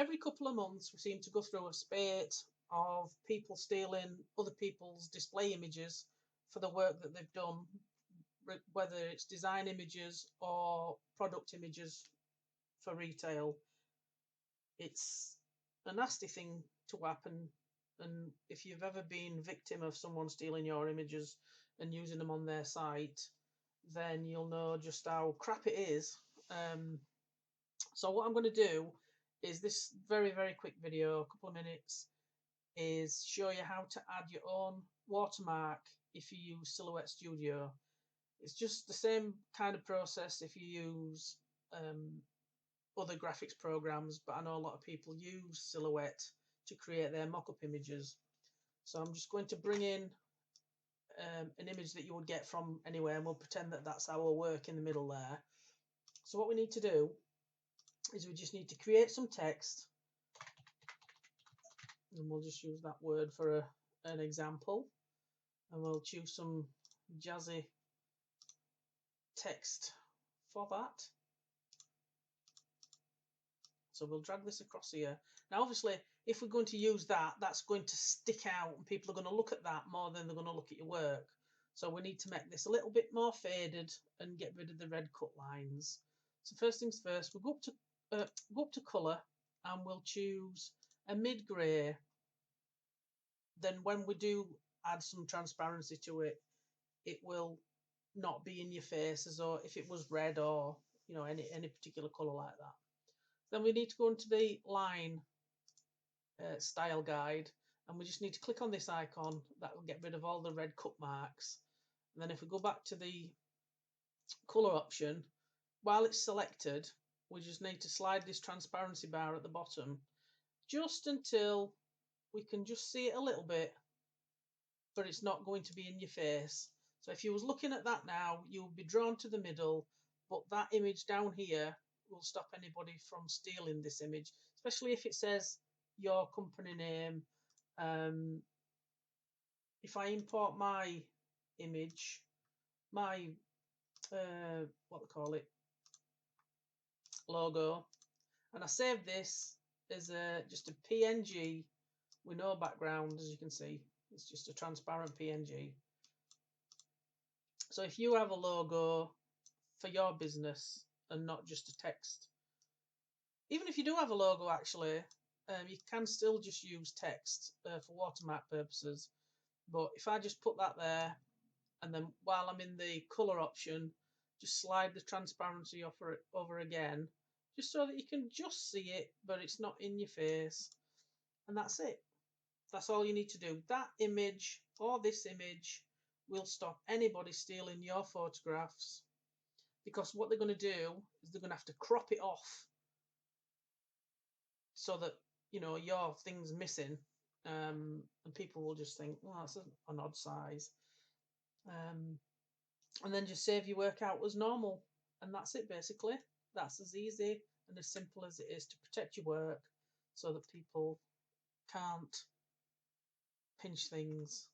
every couple of months we seem to go through a spate of people stealing other people's display images for the work that they've done, whether it's design images or product images for retail. It's a nasty thing to happen, and if you've ever been victim of someone stealing your images and using them on their site, then you'll know just how crap it is. So what I'm going to do is this very, very quick video, a couple of minutes, is show you how to add your own watermark if you use Silhouette Studio. It's just the same kind of process if you use other graphics programs, but I know a lot of people use Silhouette to create their mock-up images. So I'm just going to bring in an image that you would get from anywhere, and we'll pretend that that's our work in the middle there. So what we need to do is we just need to create some text, and we'll just use that word for an example, and we'll choose some jazzy text for that. So we'll drag this across here. Now obviously if we're going to use that, that's going to stick out and people are going to look at that more than they're going to look at your work. So we need to make this a little bit more faded and get rid of the red cut lines. So first things first, we'll go up to colour and we'll choose a mid-grey. Then when we do add some transparency to it, it will not be in your face as though if it was red or any particular colour like that. Then we need to go into the line style guide, and we just need to click on this icon. That will get rid of all the red cut marks. And then if we go back to the colour option, while it's selected, we just need to slide this transparency bar at the bottom just until we can just see it a little bit, but it's not going to be in your face. So if you was looking at that now, you would be drawn to the middle, but that image down here will stop anybody from stealing this image, especially if it says your company name. If I import my image, my what they call it, logo, and I save this as just a PNG with no background, as you can see, it's just a transparent PNG. So if you have a logo for your business and not just a text, even if you do have a logo actually, you can still just use text for watermark purposes. But if I just put that there, and then while I'm in the colour option, just slide the transparency over again, just so that you can just see it, but it's not in your face. And that's it. That's all you need to do. That image or this image will stop anybody stealing your photographs, because what they're going to do is they're going to have to crop it off so that your thing's missing, and people will just think, well, that's an odd size, and then just save your work out as normal, and that's it basically. That's as easy and as simple as it is to protect your work so that people can't pinch things.